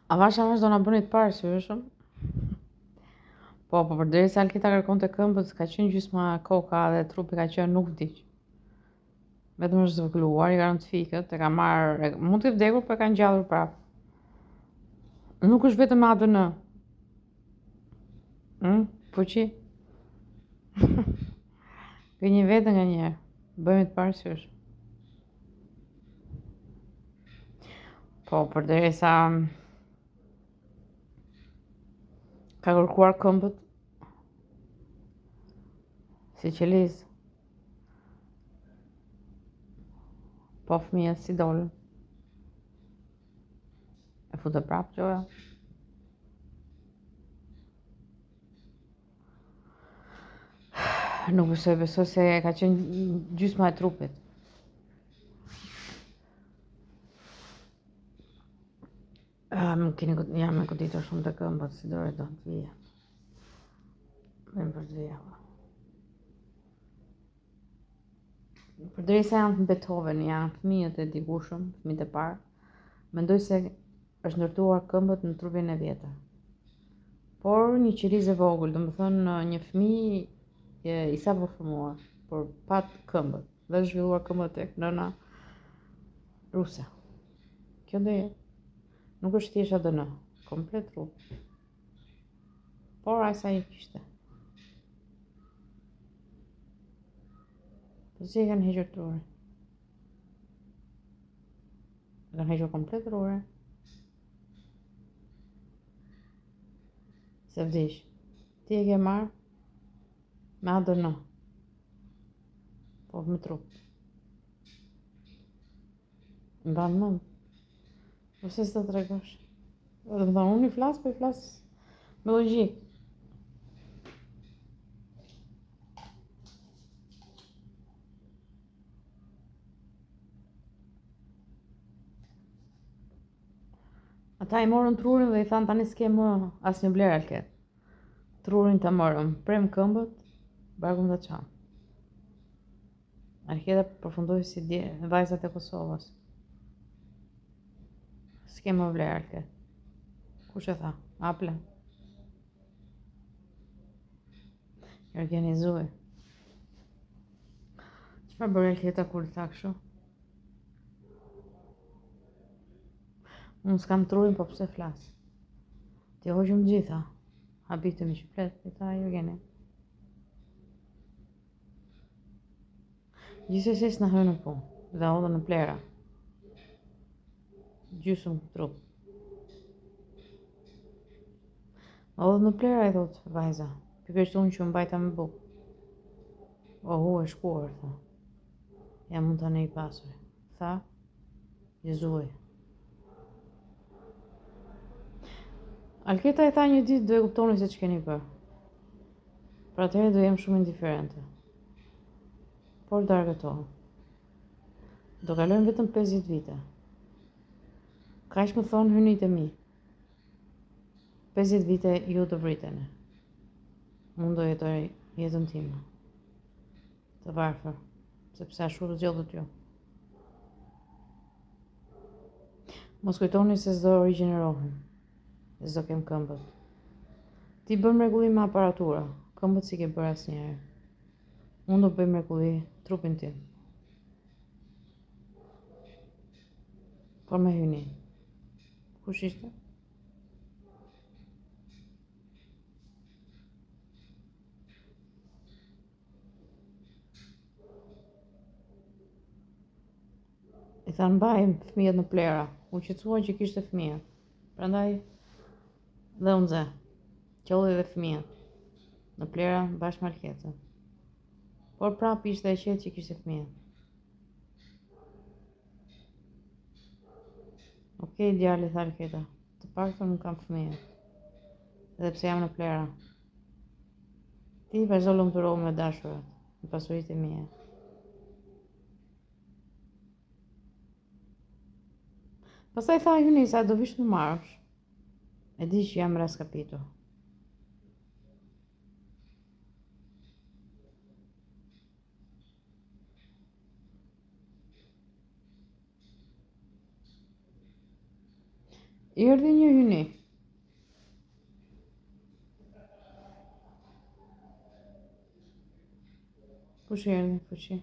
Avash do na bëni të parë syshëm. Po përderisa Alketa kërkonte këmbët, ka qenë gjysma koka dhe trupi ka qenë nuk vdiq. Vetëm është zvogëluar, i ka rënë të fikët, e ka marrë, mund të vdekur, po e ka ngjallur prapë. Nuk është vetëm ADN. Fuqi. Gënjë vetë nga njerë. Bëjmë të parë syshëm. Po përderisa ka kërkuar këmbët si qelizë. Po fëmijët si dolën. E futë prapë gjoja. Nuk besoj se ka qenë gjysma e trupit. Jam e goditur shumë të këmbët, si dore do të vija. Bëjmë për të vija. Përderisa janë të Beethoven, janë fëmijët e digushëm, fëmijët e parë, mendoj se është ndërtuar këmbët në trupin e vjetër. Por një qelizë e vogël, domethënë një fëmijë i sapo formuar, por pat këmbët, dhe zhvilluar këmbët tek nëna ruse. Kjo do jetë. Nuk është thjesht ADN, komplet trup. Por ai sa i kishte. Po si e kanë hequr trurin? E kanë hequr komplet trurin. Se vdish. Ti e ke marrë me ADN. Po me trup. Mban mend. Po se s'do tregosh. Do të thonë, unë i flas, po i flas me logjikë. Ata i morën trurin dhe i thanë tani s'ke më asnjë vlerë Alket. Trurin ta morëm, prem këmbët, barkun ta çam. Alketa përfundoi si vajzat e Kosovës. S'ke më vlerë Alket. Kush e tha? Apla. Organizoi. Çfarë bëri Alketa kur i tha kështu? Unë s'kam trurin, po pse flas? Ti hoqëm gjitha. Habitemi që flet, i tha Jurgeni. Gjithsesi s'na hyn në punë, dhe hodhën në plera. Gjysmë trup. Hodhën në plera, i thot vajza. Pikërisht unë që mbajta me bukë. O hu e shkuar, tha. Ja mund tani i pasur. Tha, Jezuaj. Alketa i tha një ditë do e kuptoni se ç'keni bërë. Për atëherë do jem shumë indiferente. Por dargëtohem. Do kalojnë vetëm 50 vite. Kaq më thonë hynit e mi. 50 vite ju do vriteni. Unë do jetoj jetën time. Të varfër, sepse ashtu zgjodhët ju. Mos kujtoni se s'do rigjenerohem. S'do kem këmbët. Ti bën mrekullim me aparatura, këmbët si ke bërë asnjëherë. Unë do bëj mrekulli trupin tim. Por me hynin. Kush ishte? I thanë mbajmë fëmijët në plera. U qetësua që kishte fëmijë. Prandaj dhe unë ze. Qolli dhe fëmijët në plera bashkë me Alketën. Por prapë ishte e qetë që kishte fëmijë. Okej, djali, tha Alketa. Të paktën nuk kam fëmijë. Edhe pse jam në plera. Ti vazhdo lumturohu me dashurat, me pasuritë e mia. Pastaj tha Hynisa, do vish më marrësh. E di që jam raskapitur. Erdhi një hyni. Kush erdhi, fuqi?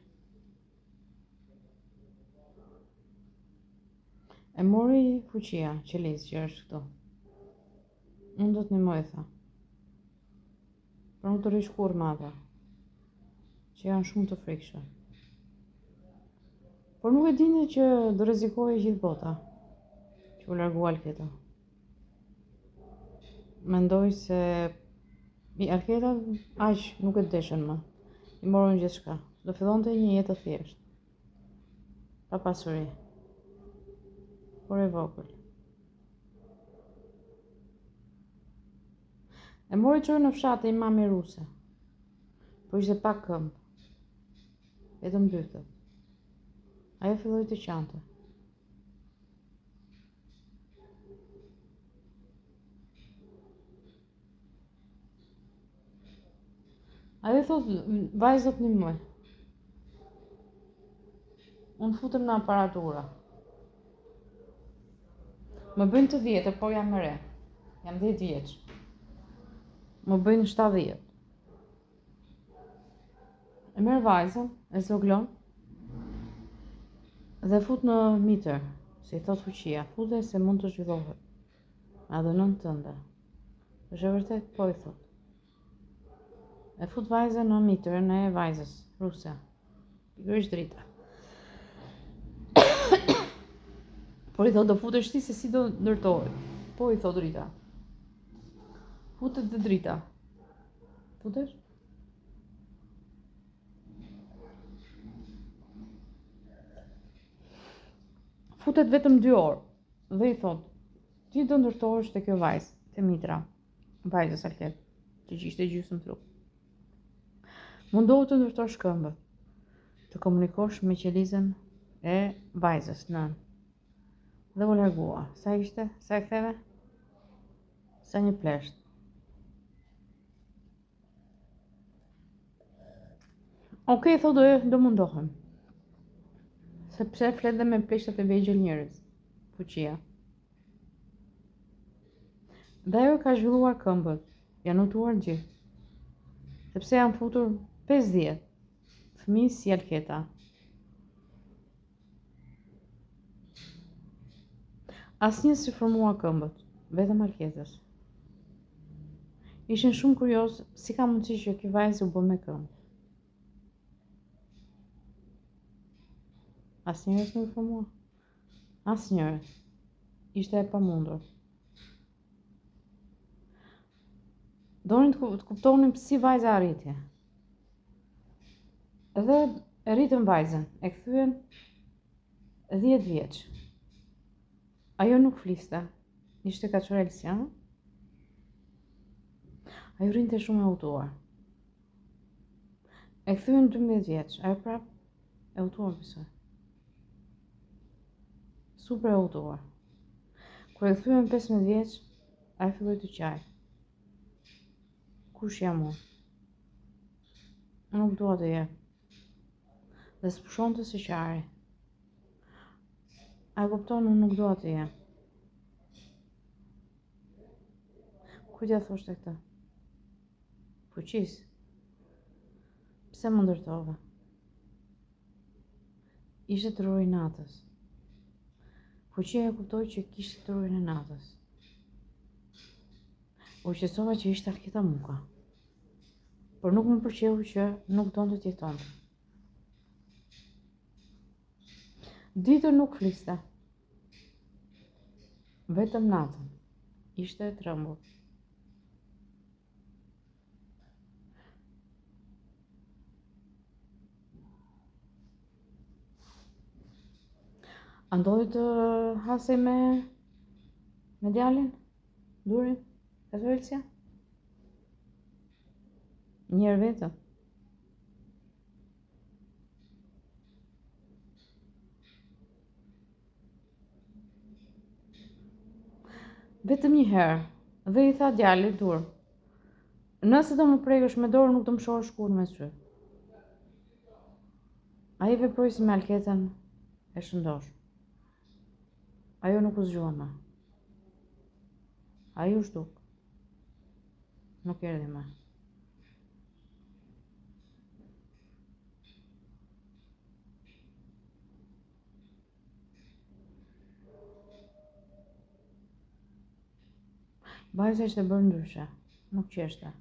E mori fuqia, qelis që është këtu. Unë do të ndihmoj, tha. Por nuk të rish kur me ata, që janë shumë të frikshëm. Por nuk e dinte që do rrezikojë gjithë bota, që u largua Alketa. Mendoj se Alketa aq nuk e deshën më. I morën gjithçka. Do fillonte një jetë të thjeshtë. Pa pasuri. Por e vogël. E mori çoj në fshat e mami ruse. Po ishte pak këmbë. Vetëm dytët. Ajo filloi të qante. Ajo thotë, vajzë do të ndihmoj. Unë futem në aparatura. Më bëjnë të 10, por jam më re. Jam 10 vjeç. Më bëjnë 70. E merr vajzën, e zoglon dhe fut në mitër, si i thot fuqia, fute se mund të zhvillohet. A dënon tënde. Është e vërtet, po i thot. E fut vajzën në mitërën e vajzës ruse. Pikërisht drita. Por i thot do futesh ti se si do ndërtohet. Po i thot drita. Futet dhe drita. Futesh? Futet vetëm 2 orë. Dhe i thot, ti do ndërtohesh te kjo vajzë, te mitra. Vajzës Alket, që ishte gjysmë trup. Mundohu të ndërtosh këmbët, të komunikosh me qelizën e vajzës, nën. Dhe u largua. Sa ishte? Sa e ktheve? Sa një plesht. Okej, thot do mundohem. Sepse flet dhe me pleshtat e vegjël njerëz. Fuqia. Dhe ajo ka zhvilluar këmbët. Janë notuar gjithë. Sepse janë futur 50 fëmijë si Alketa. Asnjë si formua këmbët, vetëm Alketës. Ishin shumë kurioz si ka mundësi që kjo vajzë u bë me këmbë. Asnjëri s'u formua. Asnjëri. Ishte e pamundur. Donin të kuptonin si vajza arritje. Edhe e rritën vajzën, e kthyen 10 vjeç. Ajo nuk fliste, ishte kaçurelsja. Ajo rinte shumë e hutuar. E kthyen 12 vjeç, ajo prap e hutuar besoj. Super e hutuar. Kur e kthyen 15 vjeç, ajo filloi të qaj. Kush jam unë? Nuk dua të jep. Dhe s'pushonte si qari. A kupton, unë nuk dua të jem. Kujtja thoshte këtë? Fuqis. Pse më ndërtove? Ishte truri i natës. Fuqia e kuptoi që kishte trurin e natës. U qetësova që ishte Alketa Muka. Por nuk më pëlqeu që nuk donte të jetonte. Ditën nuk fliste. Vetëm natën. Ishte e trembur. Andoi të hasej me djalin? Durin? Kaçurelsja? Njerë vetëm. Vetëm një herë, dhe i tha djalit dur. Nëse do më prekësh me dorë, nuk do më shohësh kur me sy. Ai veproi si me Alketën e shëndosh. Ajo nuk u zgjua më. Ai u shduk. Nuk erdhi më. Vajza ishte bërë ndryshe, nuk qeshte.